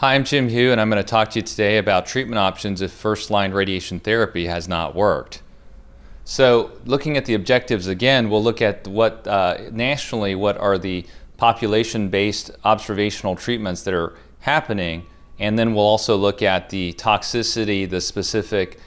Hi, I'm Jim Hugh, and I'm going to talk to you today about treatment options if first-line radiation therapy has not worked. So, looking at the objectives again, we'll look at what nationally, what are the population-based observational treatments that are happening, and then we'll also look at the toxicity, the specific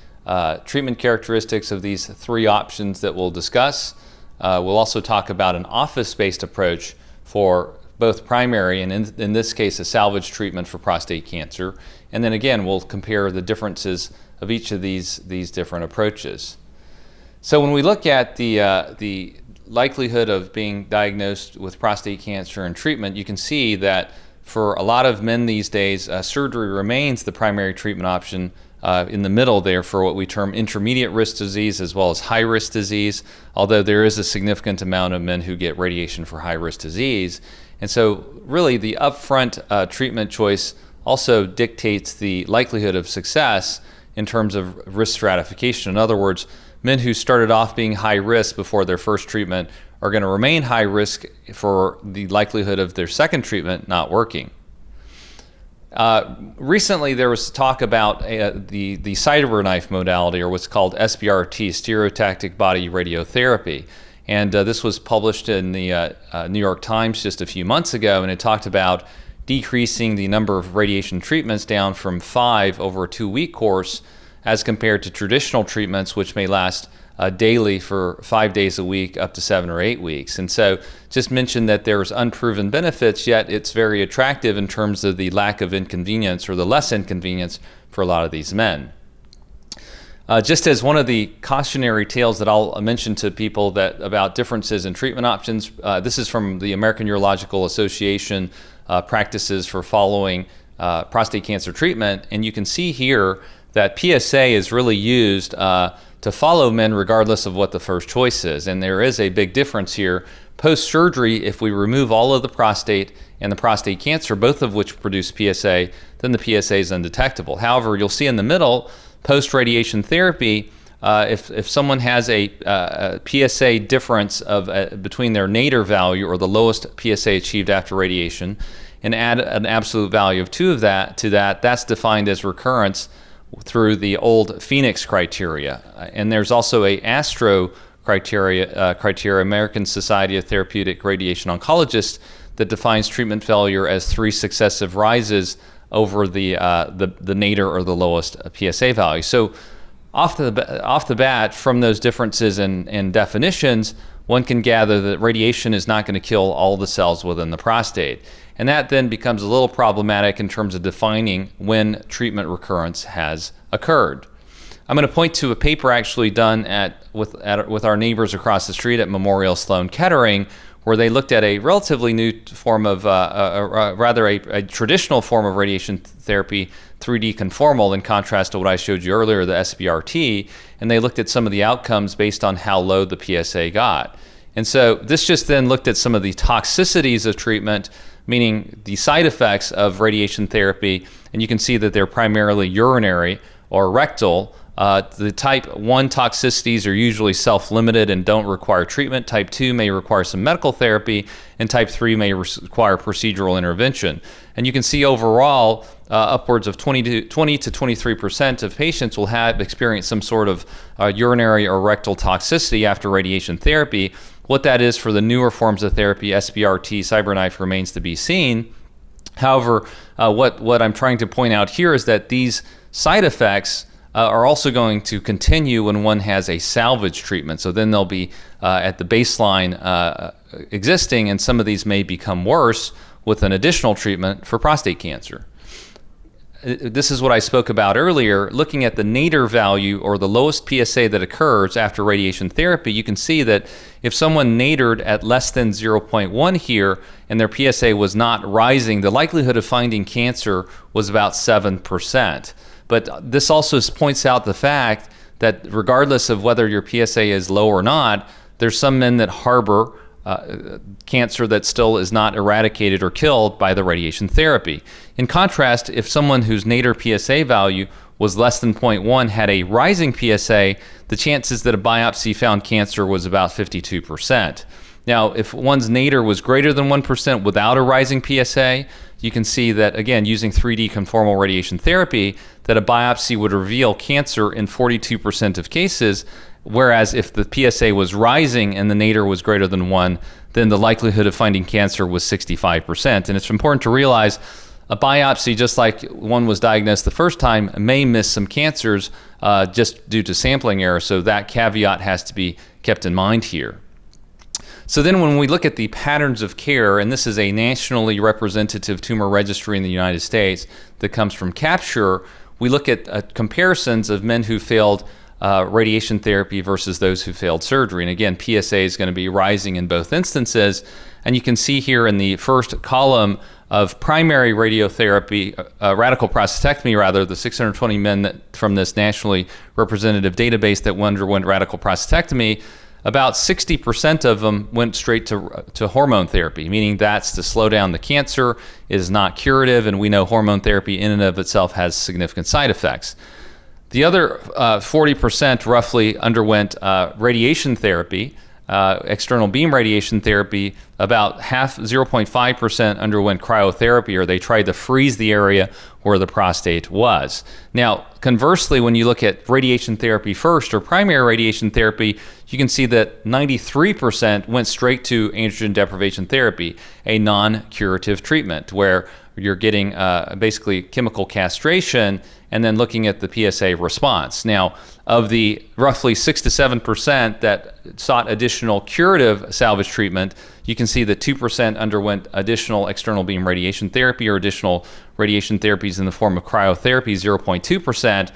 treatment characteristics of these three options that we'll discuss. We'll also talk about an office-based approach for both primary and in this case a salvage treatment for prostate cancer. And then again, we'll compare the differences of each of these different approaches. So when we look at the likelihood of being diagnosed with prostate cancer and treatment, you can see that for a lot of men these days, surgery remains the primary treatment option in the middle there for what we term intermediate risk disease as well as high risk disease, although there is a significant amount of men who get radiation for high risk disease. And so really the upfront treatment choice also dictates the likelihood of success in terms of risk stratification. In other words, men who started off being high risk before their first treatment are going to remain high risk for the likelihood of their second treatment not working. Recently there was talk about the cyberknife modality, or what's called SBRT, stereotactic body radiotherapy. And this was published in the New York Times just a few months ago, and it talked about decreasing the number of radiation treatments down from 5 over a 2-week course as compared to traditional treatments which may last daily for 5 days a week up to 7 or 8 weeks. And so just mentioned that there's unproven benefits, yet it's very attractive in terms of the lack of inconvenience or the less inconvenience for a lot of these men. Just as one of the cautionary tales that I'll mention to people that about differences in treatment options, this is from the American Urological Association practices for following prostate cancer treatment, and you can see here that PSA is really used to follow men regardless of what the first choice is, and there is a big difference here. Post-surgery, if we remove all of the prostate and the prostate cancer, both of which produce PSA, then the PSA is undetectable. However, you'll see in the middle, post-radiation therapy, if someone has a PSA difference of between their nadir value, or the lowest PSA achieved after radiation, and add an absolute value of 2 of that to that, that's defined as recurrence through the old Phoenix criteria. And there's also a ASTRO criteria, American Society of Therapeutic Radiation Oncologists, that defines treatment failure as 3 successive rises over the nadir or the lowest PSA value. So off the bat, from those differences in definitions, one can gather that radiation is not going to kill all the cells within the prostate. And that then becomes a little problematic in terms of defining when treatment recurrence has occurred. I'm going to point to a paper actually done with our neighbors across the street at Memorial Sloan Kettering, where they looked at a relatively new form of, a traditional form of radiation therapy, 3D conformal, in contrast to what I showed you earlier, the SBRT, and they looked at some of the outcomes based on how low the PSA got. And so this just then looked at some of the toxicities of treatment, meaning the side effects of radiation therapy, and you can see that they're primarily urinary or rectal. The type 1 toxicities are usually self-limited and don't require treatment. Type 2 may require some medical therapy, and type 3 may require procedural intervention. And you can see overall, upwards of 20 to 23% of patients will have experienced some sort of urinary or rectal toxicity after radiation therapy. What that is for the newer forms of therapy, SBRT, CyberKnife, remains to be seen. However, what I'm trying to point out here is that these side effects are also going to continue when one has a salvage treatment. So then they'll be at the baseline existing, and some of these may become worse with an additional treatment for prostate cancer. This is what I spoke about earlier. Looking at the nadir value, or the lowest PSA that occurs after radiation therapy, you can see that if someone nadired at less than 0.1 here and their PSA was not rising, the likelihood of finding cancer was about 7%. But this also points out the fact that regardless of whether your PSA is low or not, there's some men that harbor cancer that still is not eradicated or killed by the radiation therapy. In contrast, if someone whose nadir PSA value was less than 0.1 had a rising PSA, the chances that a biopsy found cancer was about 52%. Now, if one's nadir was greater than 1% without a rising PSA, you can see that, again, using 3D conformal radiation therapy, that a biopsy would reveal cancer in 42% of cases, whereas if the PSA was rising and the nadir was greater than 1, then the likelihood of finding cancer was 65%. And it's important to realize a biopsy, just like one was diagnosed the first time, may miss some cancers just due to sampling error, so that caveat has to be kept in mind here. So then when we look at the patterns of care, and this is a nationally representative tumor registry in the United States that comes from Capture, we look at comparisons of men who failed radiation therapy versus those who failed surgery. And again, PSA is going to be rising in both instances. And you can see here in the first column of primary radiotherapy, radical prostatectomy rather, the 620 men from this nationally representative database that underwent radical prostatectomy, about 60% of them went straight to hormone therapy, meaning that's to slow down the cancer, is not curative, and we know hormone therapy in and of itself has significant side effects. The other 40% roughly underwent radiation therapy, external beam radiation therapy. About half, 0.5%, underwent cryotherapy, or they tried to freeze the area where the prostate was. Now, conversely, when you look at radiation therapy first, or primary radiation therapy, you can see that 93% went straight to androgen deprivation therapy, a non-curative treatment where you're getting basically chemical castration and then looking at the PSA response. Now, of the roughly 6 to 7% that sought additional curative salvage treatment, you can see that 2% underwent additional external beam radiation therapy or additional radiation therapies in the form of cryotherapy, 0.2%.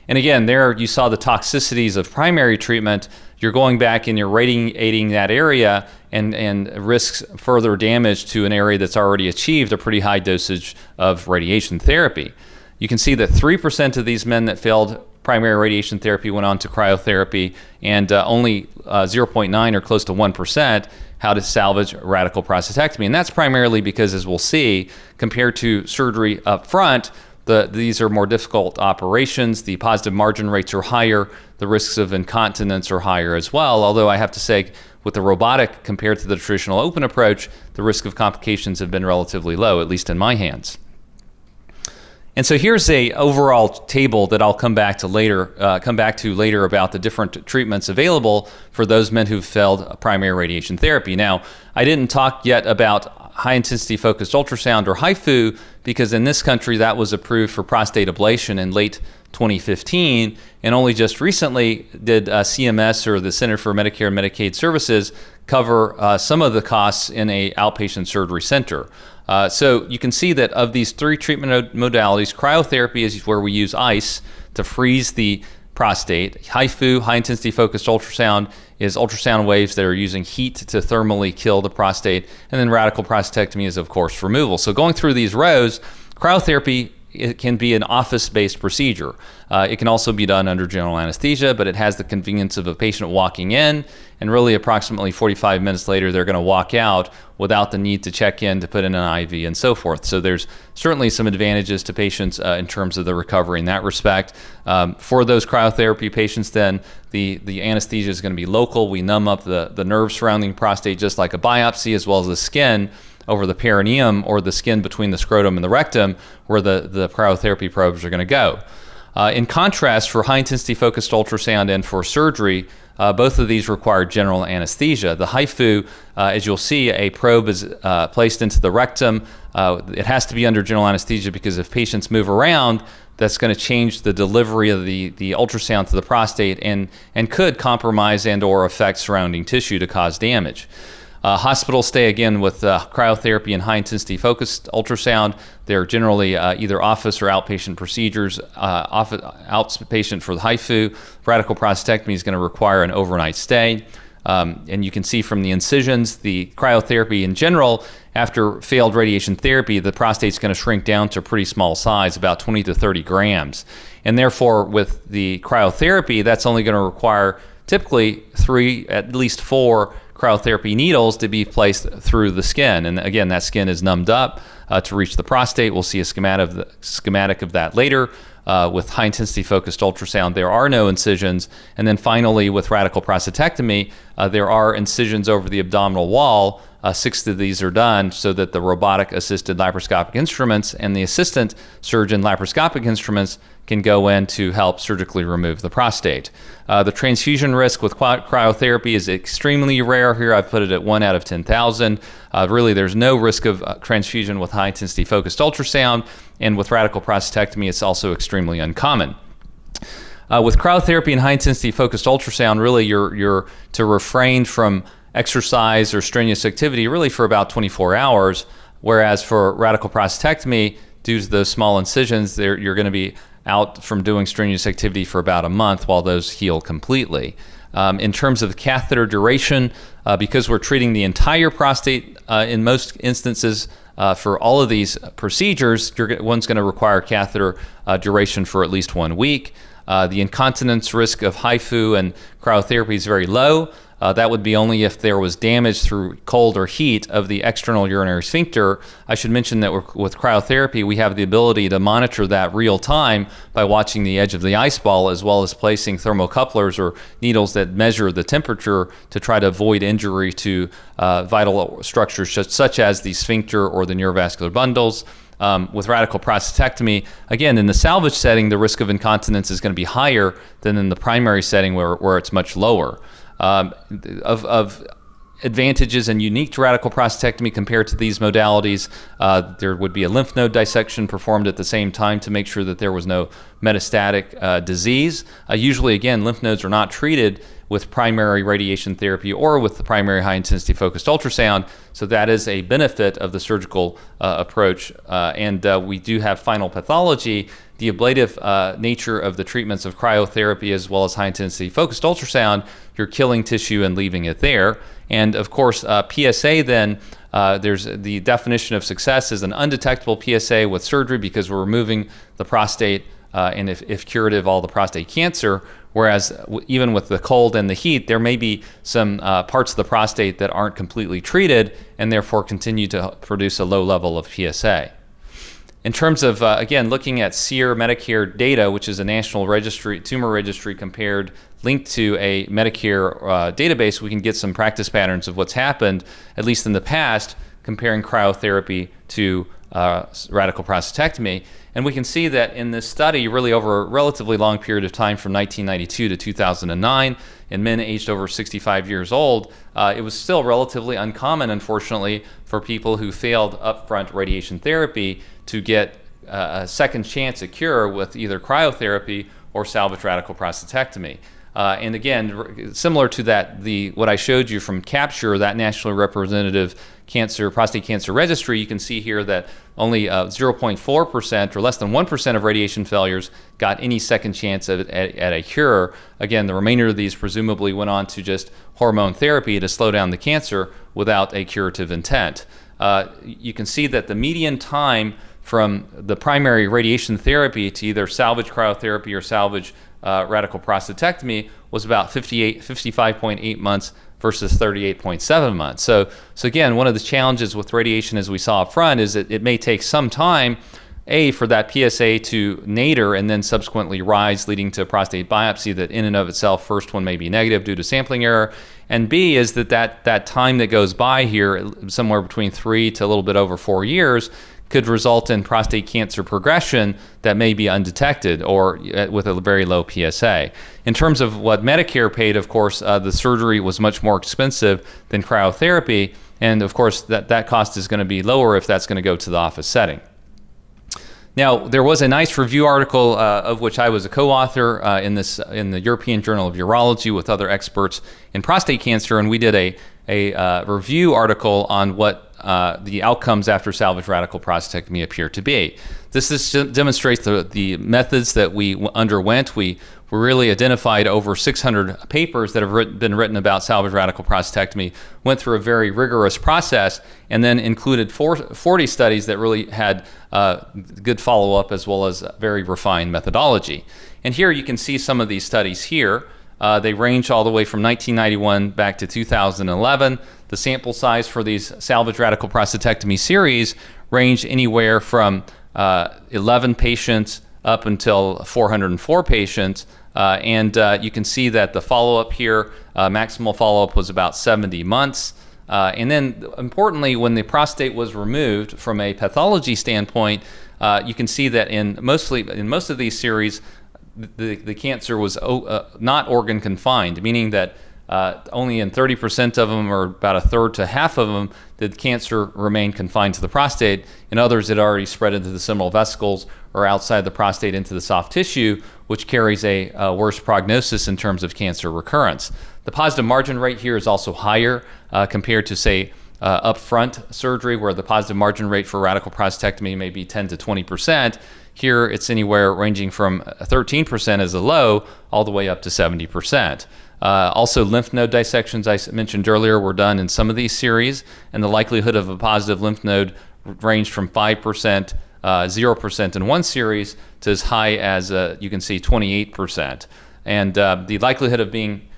And again, there you saw the toxicities of primary treatment. You're going back and you're radiating that area and risks further damage to an area that's already achieved a pretty high dosage of radiation therapy. You can see that 3% of these men that failed primary radiation therapy went on to cryotherapy, and only 0.9 or close to 1% how to salvage radical prostatectomy. And that's primarily because, as we'll see, compared to surgery up front, these are more difficult operations. The positive margin rates are higher. The risks of incontinence are higher as well. Although I have to say, with the robotic compared to the traditional open approach, the risk of complications have been relatively low, at least in my hands. And so here's a overall table that I'll come back to later about the different treatments available for those men who've failed primary radiation therapy. Now, I didn't talk yet about high-intensity focused ultrasound, or HIFU, because in this country that was approved for prostate ablation in late 2015, and only just recently did CMS, or the Center for Medicare and Medicaid Services, cover some of the costs in a outpatient surgery center. So you can see that of these three treatment modalities, cryotherapy is where we use ice to freeze the prostate. HIFU, high-intensity focused ultrasound, is ultrasound waves that are using heat to thermally kill the prostate. And then radical prostatectomy is, of course, removal. So going through these rows, cryotherapy, it can be an office-based procedure. It can also be done under general anesthesia, but it has the convenience of a patient walking in, and really approximately 45 minutes later, they're going to walk out without the need to check in to put in an IV and so forth. So there's certainly some advantages to patients in terms of the recovery in that respect. For those cryotherapy patients, then the anesthesia is going to be local. We numb up the nerves surrounding prostate just like a biopsy, as well as the skin over the perineum, or the skin between the scrotum and the rectum, where the cryotherapy probes are going to go. In contrast, for high-intensity focused ultrasound and for surgery, both of these require general anesthesia. The HIFU, as you'll see, a probe is placed into the rectum. It has to be under general anesthesia because if patients move around, that's going to change the delivery of the ultrasound to the prostate and could compromise and or affect surrounding tissue to cause damage. Hospital stay, again, with cryotherapy and high-intensity focused ultrasound, they're generally either office or outpatient procedures. Outpatient for the HIFU. Radical prostatectomy is going to require an overnight stay. And you can see from the incisions, the cryotherapy in general, after failed radiation therapy, the prostate's going to shrink down to a pretty small size, about 20 to 30 grams. And therefore, with the cryotherapy, that's only going to require typically 3, at least 4 cryotherapy needles to be placed through the skin. And again, that skin is numbed up to reach the prostate. We'll see a schematic of that later. with high-intensity focused ultrasound, there are no incisions. And then finally, with radical prostatectomy, there are incisions over the abdominal wall. 6 of these are done so that the robotic-assisted laparoscopic instruments and the assistant surgeon laparoscopic instruments can go in to help surgically remove the prostate. The transfusion risk with cryotherapy is extremely rare. Here I've put it at 1 out of 10,000. Really, there's no risk of transfusion with high-intensity focused ultrasound, and with radical prostatectomy, it's also extremely uncommon. With cryotherapy and high-intensity focused ultrasound, really you're to refrain from exercise or strenuous activity really for about 24 hours, whereas for radical prostatectomy, due to those small incisions, you're going to be out from doing strenuous activity for about a month while those heal completely. In terms of the catheter duration, because we're treating the entire prostate in most instances for all of these procedures, one's going to require catheter duration for at least 1 week. The incontinence risk of HIFU and cryotherapy is very low. That would be only if there was damage through cold or heat of the external urinary sphincter. I should mention that with cryotherapy, we have the ability to monitor that real time by watching the edge of the ice ball, as well as placing thermocouplers or needles that measure the temperature to try to avoid injury to vital structures such as the sphincter or the neurovascular bundles. With radical prostatectomy, again, in the salvage setting, the risk of incontinence is going to be higher than in the primary setting where it's much lower. Of advantages and unique to radical prostatectomy compared to these modalities, there would be a lymph node dissection performed at the same time to make sure that there was no metastatic disease. Usually, again, lymph nodes are not treated with primary radiation therapy or with the primary high-intensity focused ultrasound, so that is a benefit of the surgical approach. And we do have final pathology. The ablative nature of the treatments of cryotherapy as well as high-intensity focused ultrasound, you're killing tissue and leaving it there. And of course, PSA then, there's the definition of success is an undetectable PSA with surgery because we're removing the prostate and if curative, all the prostate cancer. Whereas even with the cold and the heat, there may be some parts of the prostate that aren't completely treated and therefore continue to produce a low level of PSA. In terms of, again, looking at SEER Medicare data, which is a national registry, tumor registry linked to a Medicare database, we can get some practice patterns of what's happened, at least in the past, comparing cryotherapy to radical prostatectomy. And we can see that in this study, really over a relatively long period of time from 1992 to 2009, in men aged over 65 years old, it was still relatively uncommon, unfortunately, for people who failed upfront radiation therapy to get a second chance at cure with either cryotherapy or salvage radical prostatectomy. And again, similar to that, what I showed you from CAPTURE, that nationally representative prostate cancer registry, you can see here that only 0.4% or less than 1% of radiation failures got any second chance at a cure. Again, the remainder of these presumably went on to just hormone therapy to slow down the cancer without a curative intent. You can see that the median time from the primary radiation therapy to either salvage cryotherapy or salvage radical prostatectomy was about 55.8 months versus 38.7 months. So again, one of the challenges with radiation, as we saw up front, is that it may take some time, for that PSA to nadir and then subsequently rise, leading to a prostate biopsy that in and of itself, first one may be negative due to sampling error, and B is that time that goes by here, somewhere between 3 to a little bit over 4 years, could result in prostate cancer progression that may be undetected or with a very low PSA. In terms of what Medicare paid, of course, the surgery was much more expensive than cryotherapy, and of course that cost is going to be lower if that's going to go to the office setting. Now, there was a nice review article of which I was a co-author in the European Journal of Urology with other experts in prostate cancer, and we did a review article on what the outcomes after salvage radical prostatectomy appear to be. This demonstrates the methods that we underwent. We really identified over 600 papers that have been written about salvage radical prostatectomy, went through a very rigorous process, and then included 40 studies that really had good follow-up as well as very refined methodology. And here you can see some of these studies here. They range all the way from 1991 back to 2011. The sample size for these salvage radical prostatectomy series range anywhere from 11 patients up until 404 patients. You can see that the follow-up here, maximal follow-up was about 70 months. And then importantly, when the prostate was removed from a pathology standpoint, you can see that in most of these series, the cancer was not organ confined, meaning that only in 30% of them, or about a third to half of them, did cancer remain confined to the prostate. In others, it already spread into the seminal vesicles or outside the prostate into the soft tissue, which carries a worse prognosis in terms of cancer recurrence. The positive margin rate here is also higher compared to, say, upfront surgery, where the positive margin rate for radical prostatectomy may be 10 to 20%. Here, it's anywhere ranging from 13% as a low all the way up to 70%. Also, lymph node dissections I mentioned earlier were done in some of these series, and the likelihood of a positive lymph node ranged from 5%, 0% in one series, to as high as, you can see, 28%. And the likelihood of being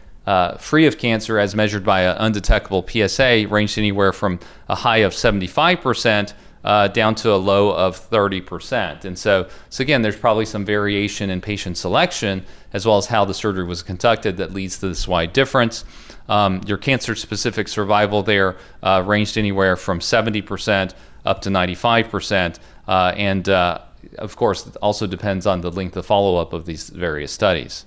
free of cancer as measured by an undetectable PSA ranged anywhere from a high of 75% down to a low of 30%. And so again, there's probably some variation in patient selection as well as how the surgery was conducted that leads to this wide difference. Your cancer-specific survival there ranged anywhere from 70% up to 95%. Of course, it also depends on the length of follow-up of these various studies.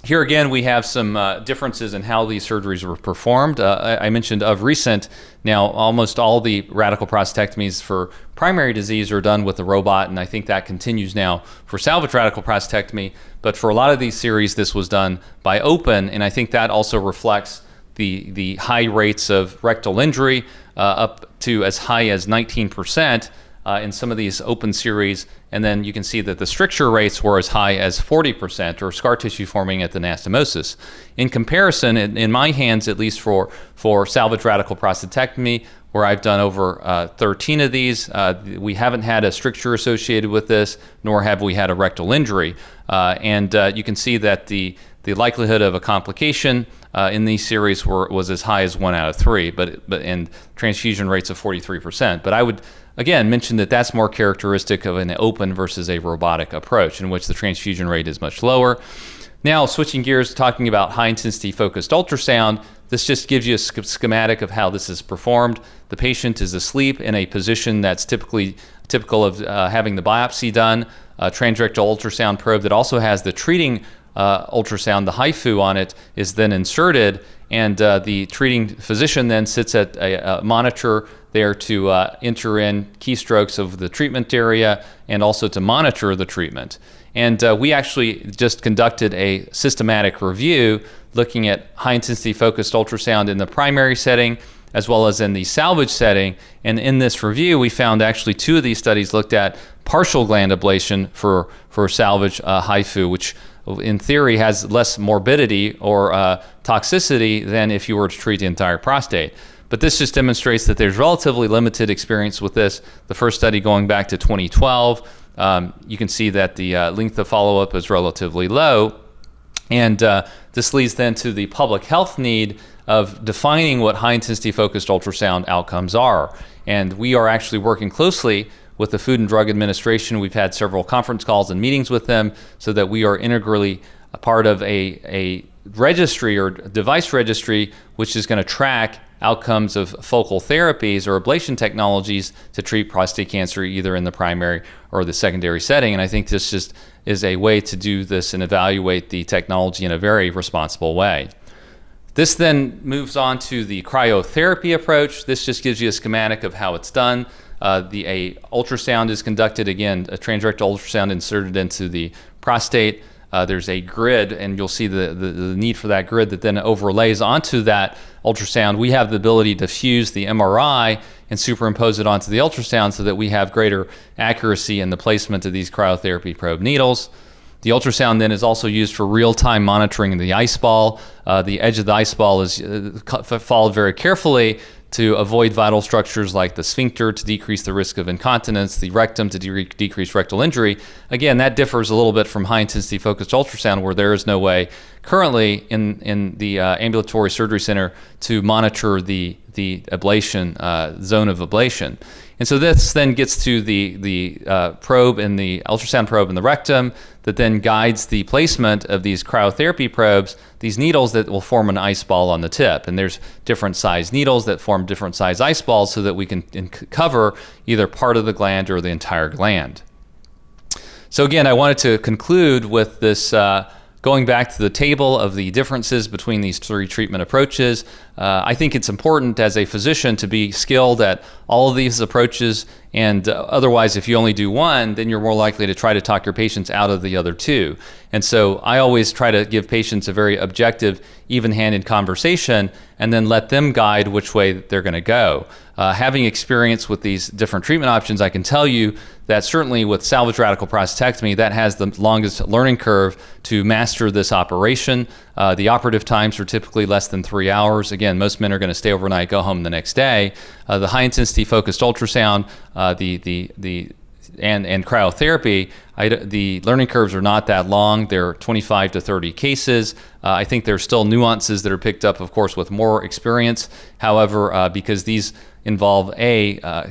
Here again, we have some differences in how these surgeries were performed. I mentioned of recent, now almost all the radical prostatectomies for primary disease are done with a robot, and I think that continues now for salvage radical prostatectomy. But for a lot of these series, this was done by open, and I think that also reflects the high rates of rectal injury, up to as high as 19%. In some of these open series, and then you can see that the stricture rates were as high as 40%, or scar tissue forming at the anastomosis. In comparison, in my hands, at least for salvage radical prostatectomy, where I've done over 13 of these, we haven't had a stricture associated with this, nor have we had a rectal injury. You can see that the likelihood of a complication in these series was as high as 1 out of 3, and transfusion rates of 43%. But I would again mention that that's more characteristic of an open versus a robotic approach, in which the transfusion rate is much lower. Now, switching gears, talking about high-intensity focused ultrasound, this just gives you a schematic of how this is performed. The patient is asleep in a position that's typical of having the biopsy done. A transrectal ultrasound probe that also has the treating ultrasound, the HIFU on it, is then inserted, and the treating physician then sits at a monitor there to enter in keystrokes of the treatment area and also to monitor the treatment. And we actually just conducted a systematic review looking at high-intensity focused ultrasound in the primary setting as well as in the salvage setting. And in this review, we found actually 2 of these studies looked at partial gland ablation for salvage HIFU, which in theory has less morbidity or toxicity than if you were to treat the entire prostate. But this just demonstrates that there's relatively limited experience with this. The first study going back to 2012, you can see that the length of follow-up is relatively low. And this leads then to the public health need of defining what high-intensity focused ultrasound outcomes are. And we are actually working closely with the Food and Drug Administration. We've had several conference calls and meetings with them so that we are integrally a part of a registry or device registry, which is going to track outcomes of focal therapies or ablation technologies to treat prostate cancer either in the primary or the secondary setting. And I think this just is a way to do this and evaluate the technology in a very responsible way. This then moves on to the cryotherapy approach. This just gives you a schematic of how it's done. A ultrasound is conducted, again, a transrectal ultrasound inserted into the prostate. There's a grid, and you'll see the need for that grid that then overlays onto that ultrasound. We have the ability to fuse the MRI and superimpose it onto the ultrasound so that we have greater accuracy in the placement of these cryotherapy probe needles. The ultrasound then is also used for real-time monitoring of the ice ball. The edge of the ice ball is followed very carefully to avoid vital structures like the sphincter to decrease the risk of incontinence, the rectum to decrease rectal injury. Again, that differs a little bit from high-intensity focused ultrasound, where there is no way currently in the ambulatory surgery center to monitor the ablation, zone of ablation. And so this then gets to the probe in the ultrasound probe in the rectum that then guides the placement of these cryotherapy probes, these needles that will form an ice ball on the tip. And there's different size needles that form different size ice balls so that we can cover either part of the gland or the entire gland. So again, I wanted to conclude with this going back to the table of the differences between these three treatment approaches. I think it's important as a physician to be skilled at all of these approaches, and otherwise if you only do one, then you're more likely to try to talk your patients out of the other two. And so I always try to give patients a very objective, even-handed conversation and then let them guide which way they're going to go. Having experience with these different treatment options, I can tell you that certainly with salvage radical prostatectomy, that has the longest learning curve to master this operation. The operative times are typically less than 3 hours. Again, most men are going to stay overnight, go home the next day. The high-intensity focused ultrasound, and cryotherapy, the learning curves are not that long. They're 25 to 30 cases. I think there's still nuances that are picked up, of course, with more experience. However, because these involve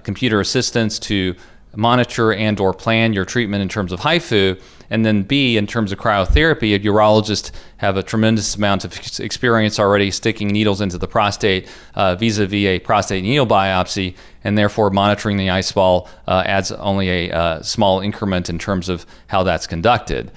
computer assistance to monitor and or plan your treatment in terms of HIFU, and then B, in terms of cryotherapy, urologists have a tremendous amount of experience already sticking needles into the prostate vis-a-vis a prostate needle biopsy, and therefore monitoring the ice ball adds only a small increment in terms of how that's conducted.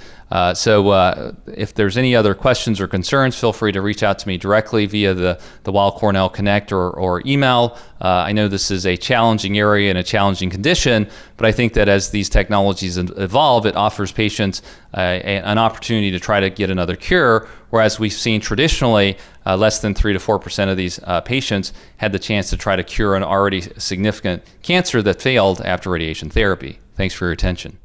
So if there's any other questions or concerns, feel free to reach out to me directly via the Weill Cornell Connect or email. I know this is a challenging area and a challenging condition, but I think that as these technologies evolve, it offers patients an opportunity to try to get another cure, whereas we've seen traditionally less than 3 to 4% of these patients had the chance to try to cure an already significant cancer that failed after radiation therapy. Thanks for your attention.